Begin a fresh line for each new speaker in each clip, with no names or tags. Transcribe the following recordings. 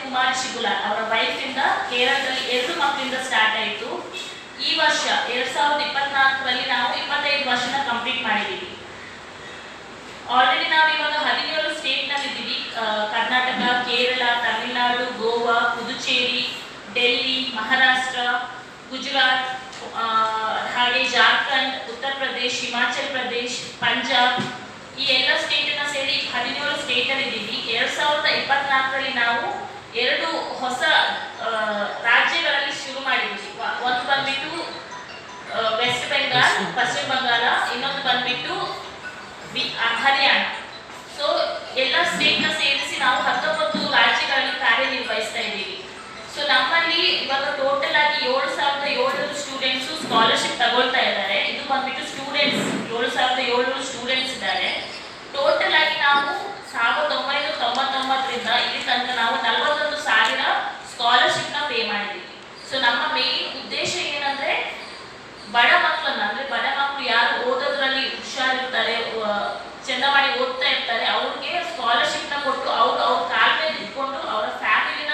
ಕುಮಾರಿ ಶಿಗುಲಾರ್ ಅವರ ವೈಫ್ ಇಂದ ಕೇರಳದಲ್ಲಿ 2 ಮಕ್ಕಳಿಂದ ಸ್ಟಾರ್ಟ್ ಆಯಿತು. ಈ ವರ್ಷ 2024ರಲ್ಲಿ ನಾವು 25 ವರ್ಷನ ಕಂಪ್ಲೀಟ್ ಮಾಡಿದ್ದೀವಿ. ಆಲ್ರೆಡಿ ನಾವು ಇವಾಗ 17 ಸ್ಟೇಟ್ ನಲ್ಲಿ ಇದ್ದೀವಿ. ಕರ್ನಾಟಕ, ಕೇರಳ, ತಮಿಳುನಾಡು, ಗೋವಾ, ಪುದುಚೇರಿ, ಡೆಲ್ಲಿ, ಮಹಾರಾಷ್ಟ್ರ, ಗುಜರಾತ್, ಹಾಗೆ ಜಾರ್ಖಂಡ್, ಉತ್ತರ ಪ್ರದೇಶ್, ಹಿಮಾಚಲ್ ಪ್ರದೇಶ್, ಪಂಜಾಬ್, ಈ ಎಲ್ಲ ಸ್ಟೇಟನ್ನ ಸೇರಿ 17 ಸ್ಟೇಟ್ ಅಲ್ಲಿ ಇದ್ದೀವಿ. 2024ರಲ್ಲಿ ನಾವು 2 ಹೊಸ ರಾಜ್ಯಗಳಲ್ಲಿ ಶುರು ಮಾಡಿದ್ವಿ. ಒಂದು ಬಂದ್ಬಿಟ್ಟು ವೆಸ್ಟ್ ಬೆಂಗಾಲ್, ಪಶ್ಚಿಮ ಬಂಗಾಳ, ಇನ್ನೊಂದು ಬಂದ್ಬಿಟ್ಟು ಹರಿಯಾಣ. ಸೊ ಎಲ್ಲ ಸ್ಟೇಟ್ ನ ಸೇರಿಸಿ ನಾವು 19 ರಾಜ್ಯಗಳಲ್ಲಿ ಕಾರ್ಯನಿರ್ವಹಿಸ್ತಾ ಇದ್ದೀವಿ. ಸೊ ನಮ್ಮಲ್ಲಿ ಇವಾಗ ಟೋಟಲ್ ಆಗಿ 7,700 ಸ್ಟೂಡೆಂಟ್ಸ್ ಸ್ಕಾಲರ್ಶಿಪ್ ತಗೊಳ್ತಾ ಇದ್ದಾರೆ. ಇದು ಬಂದ್ಬಿಟ್ಟು ಸ್ಟೂಡೆಂಟ್ಸ್ 7,700 ಸ್ಟೂಡೆಂಟ್ಸ್ ಇದ್ದಾರೆ. ಟೋಟಲ್ ಆಗಿ ನಾವು 1999ರಿಂದ ಇಲ್ಲಿ ತನಕ ನಾವು 41,000 ಸ್ಕಾಲರ್ಶಿಪ್ ನ ಪೇ ಮಾಡಿದ್ದೀವಿ. ಸೊ ನಮ್ಮ ಮೇನ್ ಉದ್ದೇಶ ಏನಂದ್ರೆ ಬಡ ಮಕ್ಕಳನ್ನ, ಅಂದ್ರೆ ಬಡ ಮಕ್ಕಳು ಯಾರು ಓದೋದ್ರಲ್ಲಿ ಹುಷಾರಿರ್ತಾರೆ, ಚಂದಮಾಡಿ ಓದ್ತಾ ಇರ್ತಾರೆ, ಅವ್ರಿಗೆ ಸ್ಕಾಲರ್ಶಿಪ್ ನ ಕೊಟ್ಟು ಅವ್ರ ಕಾಲ ಮೇಲೆ ಇಟ್ಕೊಂಡು ಅವರ ಫ್ಯಾಮಿಲಿನ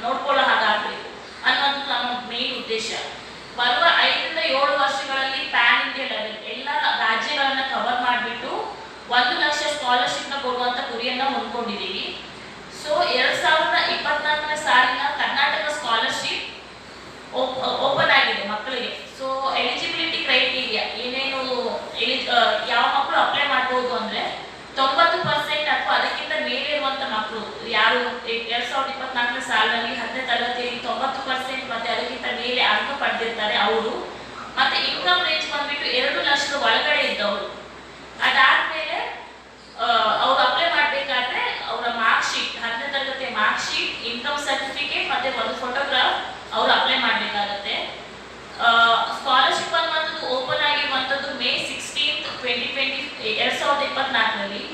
ನೋಡ್ಕೊಳ್ಳೋ ಹಾಗಾಗಬೇಕು ಅನ್ನೋದು ನಮ್ಮ ಮೇನ್ ಉದ್ದೇಶ. ಬರುವ 5ರಿಂದ 7 ವರ್ಷಗಳಲ್ಲಿ ಪ್ಯಾನ್ ಇಂಡಿಯಾ ಲೆವೆಲ್ ಎಲ್ಲ ರಾಜ್ಯಗಳನ್ನ ಕವರ್ ಮಾಡಿಬಿಟ್ಟು 1 ಲಕ್ಷ ಸ್ಕಾಲರ್ಶಿಪ್ ನ ಕೊಡುವಂತ ಗುರಿಯನ್ನ ಹೊಂದ್ಕೊಂಡಿದ್ದೀವಿ. ಸೊ 2024ನೇ ಸಾಲಿನ ಕರ್ನಾಟಕ ಸ್ಕಾಲರ್ಶಿಪ್ ಓಪನ್ ಆಗಿದೆ ಮಕ್ಕಳಿಗೆ. ಸೊ ಎಲಿಜಿಬಿಲಿಟಿ ಕ್ರೈಟೀರಿಯಾ ಏನೇನು, ಯಾವ ಮಕ್ಕಳು ಅಪ್ಲೈ ಮಾಡ್ಬೋದು ಅಂದ್ರೆ 90% ಅಥವಾ ಅದಕ್ಕಿಂತ ಮೇಲೆ ಇರುವಂತ ಮಕ್ಕಳು ಯಾರು 2024ನೇ ಸಾಲಿನಲ್ಲಿ 10ನೇ ತರಗತಿಯಲ್ಲಿ 90% ಮತ್ತೆ ಅದಕ್ಕಿಂತ ಮೇಲೆ ಅಂಕ ಪಡೆದಿರ್ತಾರೆ ಅವರು, ಮತ್ತೆ ಇನ್ಕಮ್ ರೇಂಜ್ ಬಂದ್ಬಿಟ್ಟು 2 ಲಕ್ಷದ ಒಳಗಡೆ ಇದ್ದವರು. ಅದಾದ್ಮೇಲೆ ಅವ್ರು ಅಪ್ಲೈ ಮಾಡ್ಬೇಕಾದ್ರೆ ಅವರ ಮಾರ್ಕ್ ಶೀಟ್, 10ನೇ ತರಗತಿಯ ಮಾರ್ಕ್ ಶೀಟ್, ಇನ್ಕಮ್ ಸರ್ಟಿಫಿಕೇಟ್ ಮತ್ತೆ ಒಂದು ಫೋಟೋಗ್ರಾಫ್ ಅವರು ಅಪ್ಲೈ ಮಾಡಬೇಕಾಗುತ್ತೆ. ಸ್ಕಾಲರ್ಶಿಪ್ ಅನ್ನುವಂಥದ್ದು ಓಪನ್ ಆಗಿರುವಂಥದ್ದು May 16, 2024ರಲ್ಲಿ.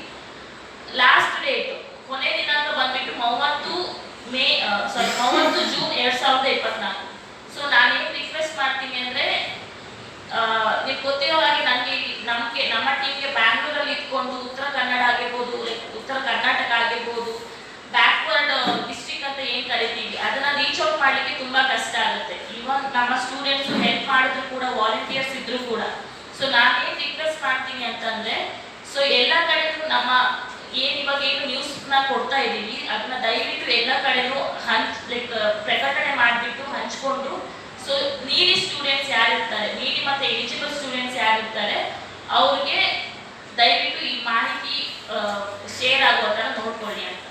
ಲಾಸ್ಟ್ ಡೇಟ್, ಕೊನೆ ದಿನಾಂಕ ಬಂದ್ಬಿಟ್ಟು 30 ಜೂನ್ 2024. ಸೊ ನಾನೇನು ರಿಕ್ವೆಸ್ಟ್ ಮಾಡ್ತೀನಿ ಅಂದ್ರೆ, ನೀವು ಗೊತ್ತಿರೋ ಹಾಗೆ ನಮ್ಮ ಟೀಮ್ಗೆ ಬ್ಯಾಂಗ್ಳೂರಲ್ಲಿ ಇಟ್ಕೊಂಡು ಉತ್ತರ ಕನ್ನಡ ಆಗಿರ್ಬೋದು, ಉತ್ತರ ಕರ್ನಾಟಕ ಆಗಿರ್ಬೋದು, ಬ್ಯಾಕ್ವರ್ಡ್ ಡಿಸ್ಟ್ರಿಕ್ಟ್ ಅಂತ ಏನ್ ಕರಿತೀವಿ, ಅದನ್ನ ರೀಚ್ ಔಟ್ ಮಾಡ್ಲಿಕ್ಕೆ ತುಂಬಾ ಕಷ್ಟ ಆಗುತ್ತೆ. ಇವನ್ ನಮ್ಮ ಸ್ಟೂಡೆಂಟ್ಸ್ ಹೆಲ್ಪ್ ಮಾಡಿದ್ರು ಕೂಡ, ವಾಲಂಟಿಯರ್ಸ್ ಇದ್ರು ಕೂಡ. ಸೊ ನಾನೇನ್ ರಿಕ್ವೆಸ್ಟ್ ಮಾಡ್ತೀನಿ ಅಂತಂದ್ರೆ, ಸೊ ಎಲ್ಲ ಕಡೆಗೂ ನಮ್ಮ ಇವಾಗ ಏನು ನ್ಯೂಸ್ ನ ಕೊಡ್ತಾ ಇದ್ದೀವಿ ಅದನ್ನ ದಯವಿಟ್ಟು ಎಲ್ಲ ಕಡೆನೂ ಪ್ರಕಟಣೆ ಮಾಡಿಬಿಟ್ಟು ಹಂಚ್ಕೊಂಡು, ಸೊ ನೀಡಿ ಸ್ಟೂಡೆಂಟ್ಸ್ ಯಾರಿರ್ತಾರೆ, ನೀಡಿ ಮತ್ತೆ ಎಲಿಜಿಬಲ್ ಸ್ಟೂಡೆಂಟ್ಸ್ ಯಾರಿರ್ತಾರೆ ಅವ್ರಿಗೆ ದಯವಿಟ್ಟು ಈ ಮಾಹಿತಿ ಶೇರ್ ಆಗೋ ತರ ನೋಡ್ಕೊಳ್ಳಿ ಅಂತ.